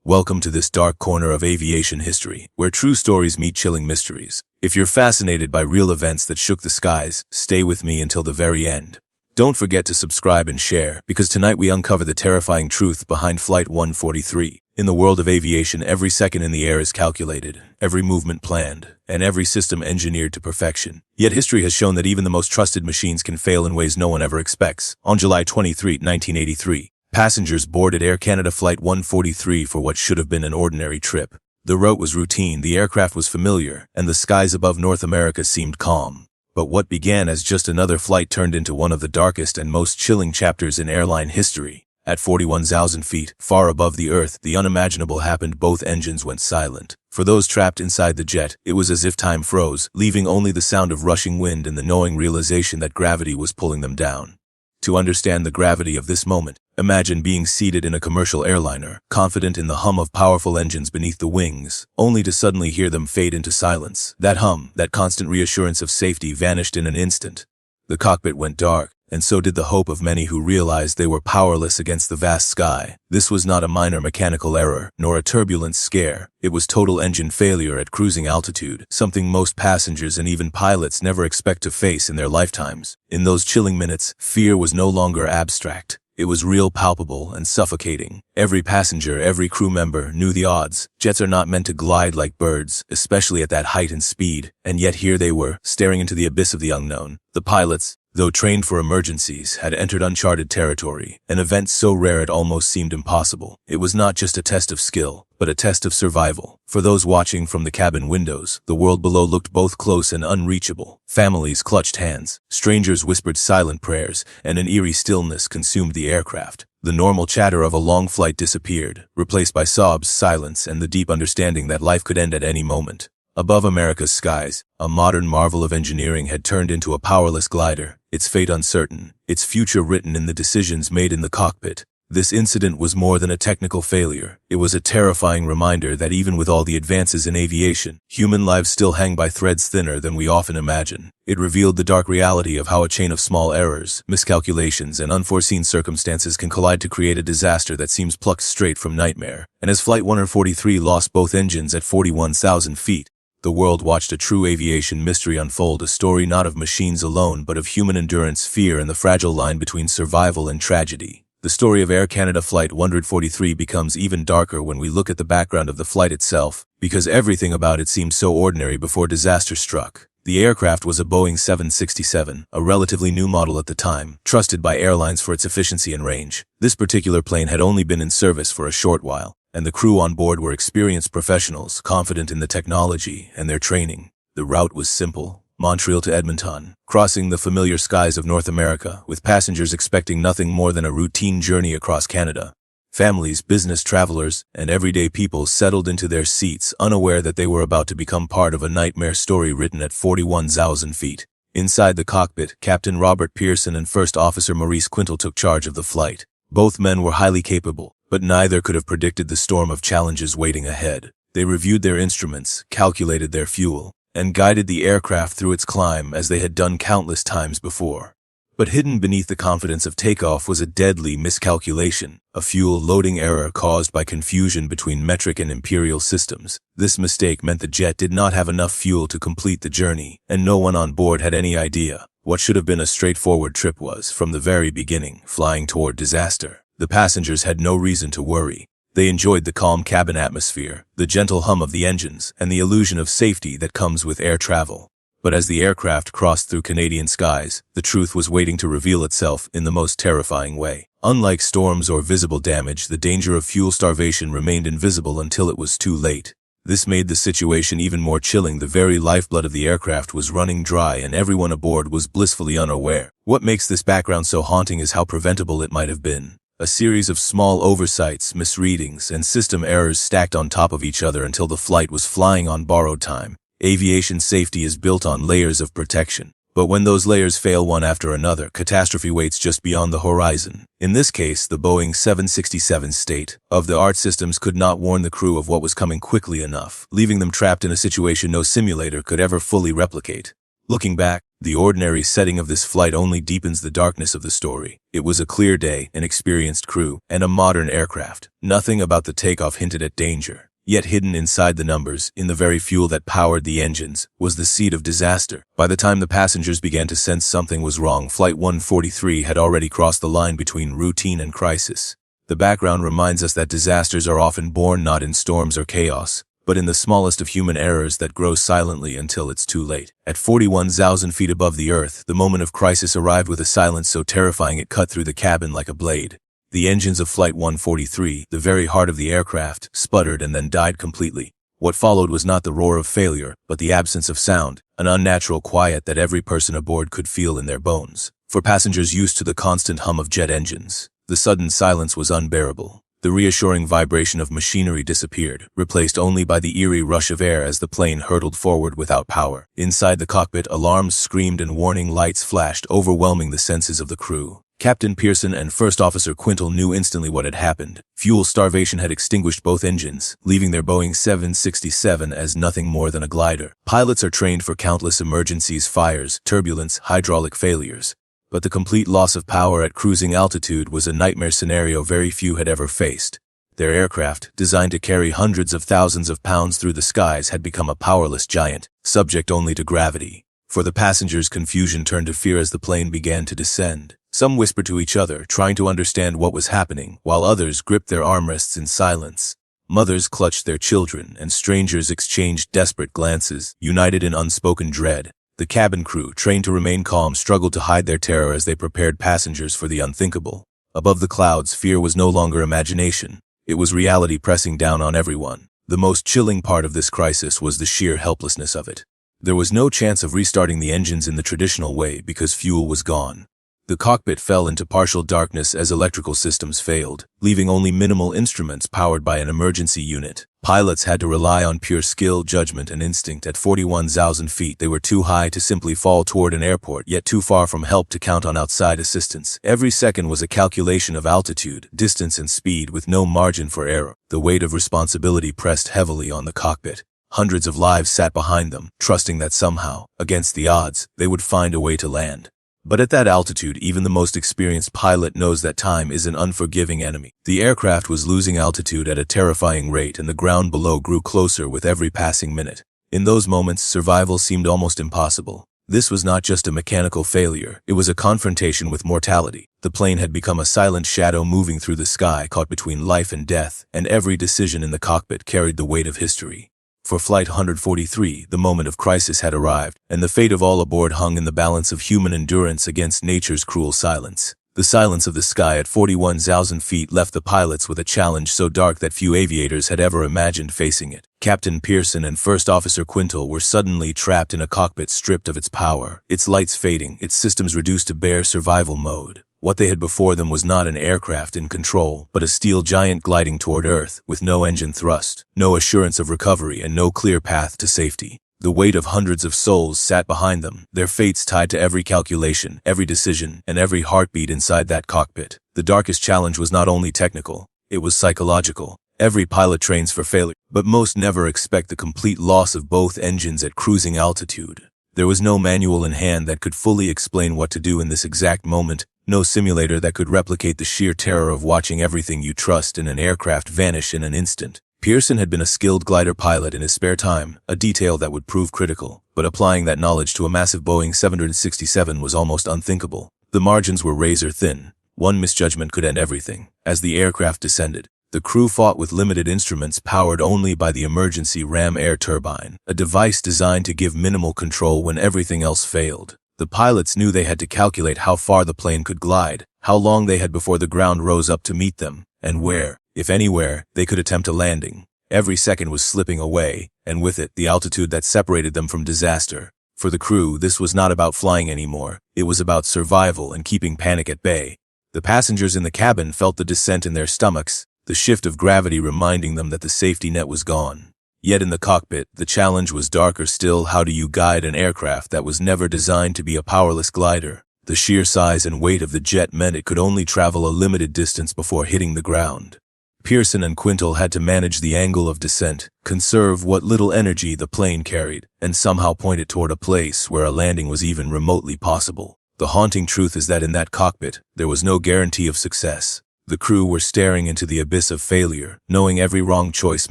Welcome to this dark corner of aviation history, where true stories meet chilling mysteries. If you're fascinated by real events that shook the skies, stay with me until the very end. Don't forget to subscribe and share, because tonight we uncover the terrifying truth behind Flight 143. In the world of aviation, every second in the air is calculated, every movement planned, and every system engineered to perfection. Yet history has shown that even the most trusted machines can fail in ways no one ever expects. On July 23, 1983, passengers boarded Air Canada Flight 143 for what should have been an ordinary trip. The route was routine, the aircraft was familiar, and the skies above North America seemed calm. But what began as just another flight turned into one of the darkest and most chilling chapters in airline history. At 41,000 feet, far above the earth, the unimaginable happened. Both engines went silent. For those trapped inside the jet, it was as if time froze, leaving only the sound of rushing wind and the gnawing realization that gravity was pulling them down. To understand the gravity of this moment, imagine being seated in a commercial airliner, confident in the hum of powerful engines beneath the wings, only to suddenly hear them fade into silence. That hum, that constant reassurance of safety, vanished in an instant. The cockpit went dark, and so did the hope of many who realized they were powerless against the vast sky. This was not a minor mechanical error, nor a turbulence scare. It was total engine failure at cruising altitude, something most passengers and even pilots never expect to face in their lifetimes. In those chilling minutes, fear was no longer abstract. It was real, palpable, and suffocating. Every passenger, every crew member knew the odds. Jets are not meant to glide like birds, especially at that height and speed. And yet here they were, staring into the abyss of the unknown. The pilots, though trained for emergencies, had entered uncharted territory, an event so rare it almost seemed impossible. It was not just a test of skill, but a test of survival. For those watching from the cabin windows, the world below looked both close and unreachable. Families clutched hands, strangers whispered silent prayers, and an eerie stillness consumed the aircraft. The normal chatter of a long flight disappeared, replaced by sobs, silence, and the deep understanding that life could end at any moment. Above America's skies, a modern marvel of engineering had turned into a powerless glider, its fate uncertain, its future written in the decisions made in the cockpit. This incident was more than a technical failure. It was a terrifying reminder that even with all the advances in aviation, human lives still hang by threads thinner than we often imagine. It revealed the dark reality of how a chain of small errors, miscalculations, and unforeseen circumstances can collide to create a disaster that seems plucked straight from nightmare. And as Flight 143 lost both engines at 41,000 feet, the world watched a true aviation mystery unfold, a story not of machines alone but of human endurance, fear, and the fragile line between survival and tragedy. The story of Air Canada Flight 143 becomes even darker when we look at the background of the flight itself, because everything about it seemed so ordinary before disaster struck. The aircraft was a Boeing 767, a relatively new model at the time, trusted by airlines for its efficiency and range. This particular plane had only been in service for a short while, and the crew on board were experienced professionals, confident in the technology and their training. The route was simple: Montreal to Edmonton, crossing the familiar skies of North America, with passengers expecting nothing more than a routine journey across Canada. Families, business travelers, and everyday people settled into their seats, unaware that they were about to become part of a nightmare story written at 41,000 feet. Inside the cockpit, Captain Robert Pearson and First Officer Maurice Quintal took charge of the flight. Both men were highly capable, but neither could have predicted the storm of challenges waiting ahead. They reviewed their instruments, calculated their fuel, and guided the aircraft through its climb as they had done countless times before. But hidden beneath the confidence of takeoff was a deadly miscalculation, a fuel loading error caused by confusion between metric and imperial systems. This mistake meant the jet did not have enough fuel to complete the journey, and no one on board had any idea. What should have been a straightforward trip was, from the very beginning, flying toward disaster. The passengers had no reason to worry. They enjoyed the calm cabin atmosphere, the gentle hum of the engines, and the illusion of safety that comes with air travel. But as the aircraft crossed through Canadian skies, the truth was waiting to reveal itself in the most terrifying way. Unlike storms or visible damage, the danger of fuel starvation remained invisible until it was too late. This made the situation even more chilling. The very lifeblood of the aircraft was running dry, and everyone aboard was blissfully unaware. What makes this background so haunting is how preventable it might have been. A series of small oversights, misreadings, and system errors stacked on top of each other until the flight was flying on borrowed time. Aviation safety is built on layers of protection. But when those layers fail one after another, catastrophe waits just beyond the horizon. In this case, the Boeing 767's state-of-the-art systems could not warn the crew of what was coming quickly enough, leaving them trapped in a situation no simulator could ever fully replicate. Looking back, The ordinary setting of this flight only deepens the darkness of the story. It was a clear day, an experienced crew, and a modern aircraft. Nothing about the takeoff hinted at danger. Yet hidden inside the numbers, in the very fuel that powered the engines, was the seed of disaster. By the time the passengers began to sense something was wrong, Flight 143 had already crossed the line between routine and crisis. The background reminds us that disasters are often born not in storms or chaos, but in the smallest of human errors that grow silently until it's too late. At 41,000 feet above the earth, the moment of crisis arrived with a silence so terrifying it cut through the cabin like a blade. The engines of Flight 143, the very heart of the aircraft, sputtered and then died completely. What followed was not the roar of failure, but the absence of sound, an unnatural quiet that every person aboard could feel in their bones. For passengers used to the constant hum of jet engines, the sudden silence was unbearable. The reassuring vibration of machinery disappeared, replaced only by the eerie rush of air as the plane hurtled forward without power. Inside the cockpit, alarms screamed and warning lights flashed, overwhelming the senses of the crew. Captain Pearson and First Officer Quintal knew instantly what had happened. Fuel starvation had extinguished both engines, leaving their Boeing 767 as nothing more than a glider. Pilots are trained for countless emergencies, fires, turbulence, hydraulic failures. But the complete loss of power at cruising altitude was a nightmare scenario very few had ever faced. Their aircraft, designed to carry hundreds of thousands of pounds through the skies, had become a powerless giant, subject only to gravity. For the passengers, confusion turned to fear as the plane began to descend. Some whispered to each other, trying to understand what was happening, while others gripped their armrests in silence. Mothers clutched their children, and strangers exchanged desperate glances, united in unspoken dread. The cabin crew, trained to remain calm, struggled to hide their terror as they prepared passengers for the unthinkable. Above the clouds, fear was no longer imagination. It was reality pressing down on everyone. The most chilling part of this crisis was the sheer helplessness of it. There was no chance of restarting the engines in the traditional way because fuel was gone. The cockpit fell into partial darkness as electrical systems failed, leaving only minimal instruments powered by an emergency unit. Pilots had to rely on pure skill, judgment, and instinct. At 41,000 feet, they were too high to simply fall toward an airport, yet too far from help to count on outside assistance. Every second was a calculation of altitude, distance, and speed with no margin for error. The weight of responsibility pressed heavily on the cockpit. Hundreds of lives sat behind them, trusting that somehow, against the odds, they would find a way to land. But at that altitude, even the most experienced pilot knows that time is an unforgiving enemy. The aircraft was losing altitude at a terrifying rate, and the ground below grew closer with every passing minute. In those moments, survival seemed almost impossible. This was not just a mechanical failure, it was a confrontation with mortality. The plane had become a silent shadow moving through the sky, caught between life and death, and every decision in the cockpit carried the weight of history. For Flight 143, the moment of crisis had arrived, and the fate of all aboard hung in the balance of human endurance against nature's cruel silence. The silence of the sky at 41,000 feet left the pilots with a challenge so dark that few aviators had ever imagined facing it. Captain Pearson and First Officer Quintal were suddenly trapped in a cockpit stripped of its power, its lights fading, its systems reduced to bare survival mode. What they had before them was not an aircraft in control, but a steel giant gliding toward Earth, with no engine thrust, no assurance of recovery, and no clear path to safety. The weight of hundreds of souls sat behind them, their fates tied to every calculation, every decision, and every heartbeat inside that cockpit. The darkest challenge was not only technical, it was psychological. Every pilot trains for failure, but most never expect the complete loss of both engines at cruising altitude. There was no manual in hand that could fully explain what to do in this exact moment, no simulator that could replicate the sheer terror of watching everything you trust in an aircraft vanish in an instant. Pearson had been a skilled glider pilot in his spare time, a detail that would prove critical, but applying that knowledge to a massive Boeing 767 was almost unthinkable. The margins were razor thin. One misjudgment could end everything. As the aircraft descended, the crew fought with limited instruments powered only by the emergency ram air turbine, a device designed to give minimal control when everything else failed. The pilots knew they had to calculate how far the plane could glide, how long they had before the ground rose up to meet them, and where, if anywhere, they could attempt a landing. Every second was slipping away, and with it, the altitude that separated them from disaster. For the crew, this was not about flying anymore. It was about survival and keeping panic at bay. The passengers in the cabin felt the descent in their stomachs, the shift of gravity reminding them that the safety net was gone. Yet in the cockpit, the challenge was darker still. How do you guide an aircraft that was never designed to be a powerless glider? The sheer size and weight of the jet meant it could only travel a limited distance before hitting the ground. Pearson and Quintal had to manage the angle of descent, conserve what little energy the plane carried, and somehow point it toward a place where a landing was even remotely possible. The haunting truth is that in that cockpit, there was no guarantee of success. The crew were staring into the abyss of failure, knowing every wrong choice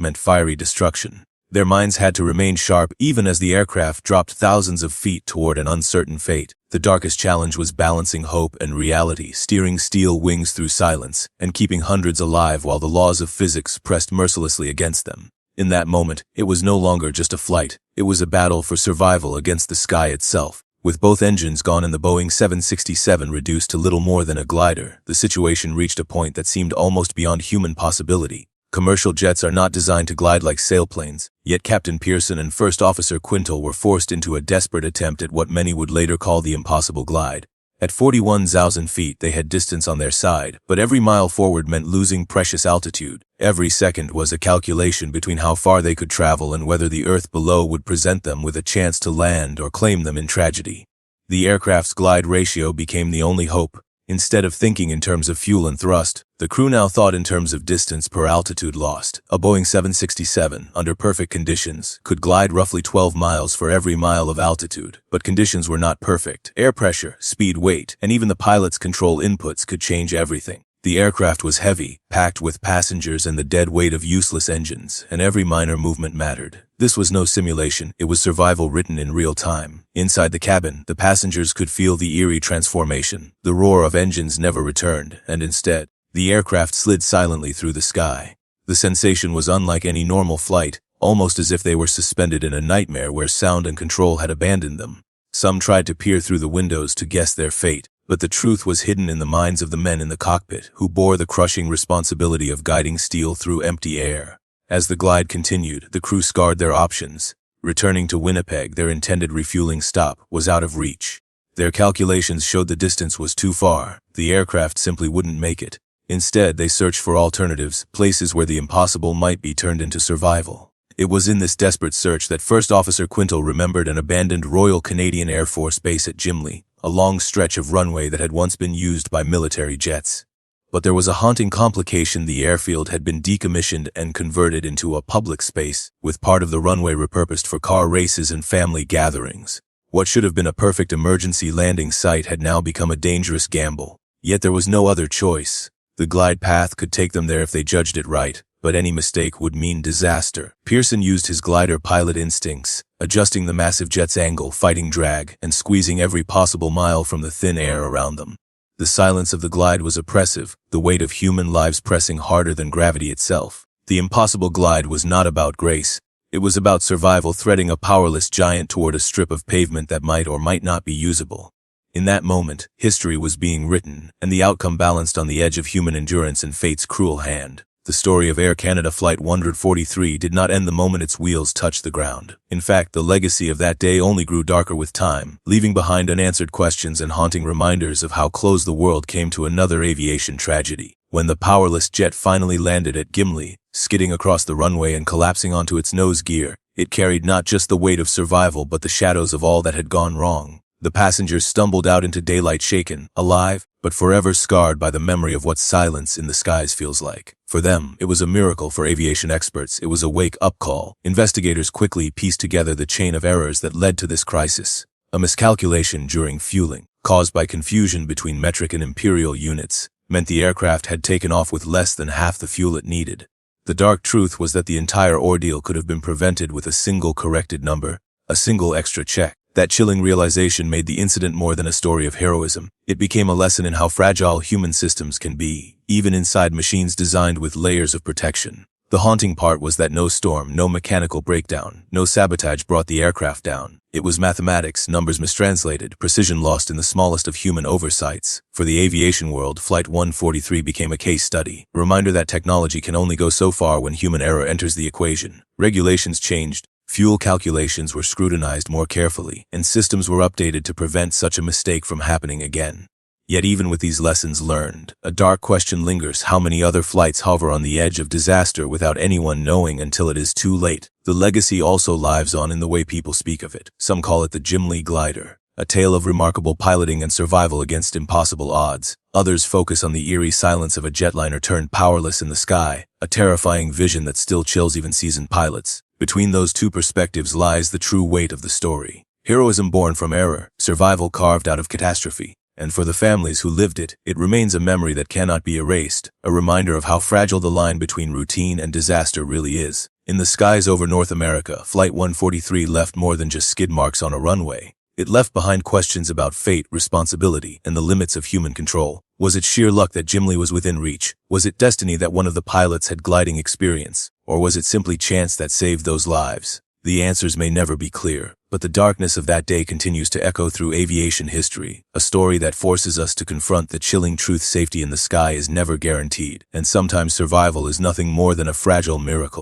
meant fiery destruction. Their minds had to remain sharp even as the aircraft dropped thousands of feet toward an uncertain fate. The darkest challenge was balancing hope and reality, steering steel wings through silence, and keeping hundreds alive while the laws of physics pressed mercilessly against them. In that moment, it was no longer just a flight. It was a battle for survival against the sky itself. With both engines gone and the Boeing 767 reduced to little more than a glider, the situation reached a point that seemed almost beyond human possibility. Commercial jets are not designed to glide like sailplanes, yet Captain Pearson and First Officer Quintal were forced into a desperate attempt at what many would later call the impossible glide. At 41,000 feet, they had distance on their side, but every mile forward meant losing precious altitude. Every second was a calculation between how far they could travel and whether the earth below would present them with a chance to land or claim them in tragedy. The aircraft's glide ratio became the only hope. Instead of thinking in terms of fuel and thrust, the crew now thought in terms of distance per altitude lost. A Boeing 767, under perfect conditions, could glide roughly 12 miles for every mile of altitude, but conditions were not perfect. Air pressure, speed, weight, and even the pilot's control inputs could change everything. The aircraft was heavy, packed with passengers and the dead weight of useless engines, and every minor movement mattered. This was no simulation, it was survival written in real time. Inside the cabin, the passengers could feel the eerie transformation. The roar of engines never returned, and instead, the aircraft slid silently through the sky. The sensation was unlike any normal flight, almost as if they were suspended in a nightmare where sound and control had abandoned them. Some tried to peer through the windows to guess their fate, but the truth was hidden in the minds of the men in the cockpit, who bore the crushing responsibility of guiding steel through empty air. As the glide continued, the crew scarred their options. Returning to Winnipeg, their intended refueling stop, was out of reach. Their calculations showed the distance was too far. The aircraft simply wouldn't make it. Instead, they searched for alternatives, places where the impossible might be turned into survival. It was in this desperate search that First Officer Quintal remembered an abandoned Royal Canadian Air Force base at Gimli, a long stretch of runway that had once been used by military jets. But there was a haunting complication. The airfield had been decommissioned and converted into a public space, with part of the runway repurposed for car races and family gatherings. What should have been a perfect emergency landing site had now become a dangerous gamble. Yet there was no other choice. The glide path could take them there if they judged it right, but any mistake would mean disaster. Pearson used his glider pilot instincts, adjusting the massive jet's angle, fighting drag, and squeezing every possible mile from the thin air around them. The silence of the glide was oppressive, the weight of human lives pressing harder than gravity itself. The impossible glide was not about grace. It was about survival, threading a powerless giant toward a strip of pavement that might or might not be usable. In that moment, history was being written, and the outcome balanced on the edge of human endurance and fate's cruel hand. The story of Air Canada Flight 143 did not end the moment its wheels touched the ground. In fact, the legacy of that day only grew darker with time, leaving behind unanswered questions and haunting reminders of how close the world came to another aviation tragedy. When the powerless jet finally landed at Gimli, skidding across the runway and collapsing onto its nose gear, it carried not just the weight of survival but the shadows of all that had gone wrong. The passengers stumbled out into daylight shaken, alive, but forever scarred by the memory of what silence in the skies feels like. For them, it was a miracle. For aviation experts, it was a wake-up call. Investigators quickly pieced together the chain of errors that led to this crisis. A miscalculation during fueling, caused by confusion between metric and imperial units, meant the aircraft had taken off with less than half the fuel it needed. The dark truth was that the entire ordeal could have been prevented with a single corrected number, a single extra check. That chilling realization made the incident more than a story of heroism. It became a lesson in how fragile human systems can be, even inside machines designed with layers of protection. The haunting part was that no storm, no mechanical breakdown, no sabotage brought the aircraft down. It was mathematics, numbers mistranslated, precision lost in the smallest of human oversights. For the aviation world, Flight 143 became a case study, a reminder that technology can only go so far when human error enters the equation. Regulations changed. Fuel calculations were scrutinized more carefully, and systems were updated to prevent such a mistake from happening again. Yet even with these lessons learned, a dark question lingers: how many other flights hover on the edge of disaster without anyone knowing until it is too late? The legacy also lives on in the way people speak of it. Some call it the Gimli Glider, a tale of remarkable piloting and survival against impossible odds. Others focus on the eerie silence of a jetliner turned powerless in the sky, a terrifying vision that still chills even seasoned pilots. Between those two perspectives lies the true weight of the story. Heroism born from error, survival carved out of catastrophe. And for the families who lived it, it remains a memory that cannot be erased, a reminder of how fragile the line between routine and disaster really is. In the skies over North America, Flight 143 left more than just skid marks on a runway. It left behind questions about fate, responsibility, and the limits of human control. Was it sheer luck that Gimli was within reach? Was it destiny that one of the pilots had gliding experience? Or was it simply chance that saved those lives? The answers may never be clear, but the darkness of that day continues to echo through aviation history, a story that forces us to confront the chilling truth: safety in the sky is never guaranteed, and sometimes survival is nothing more than a fragile miracle.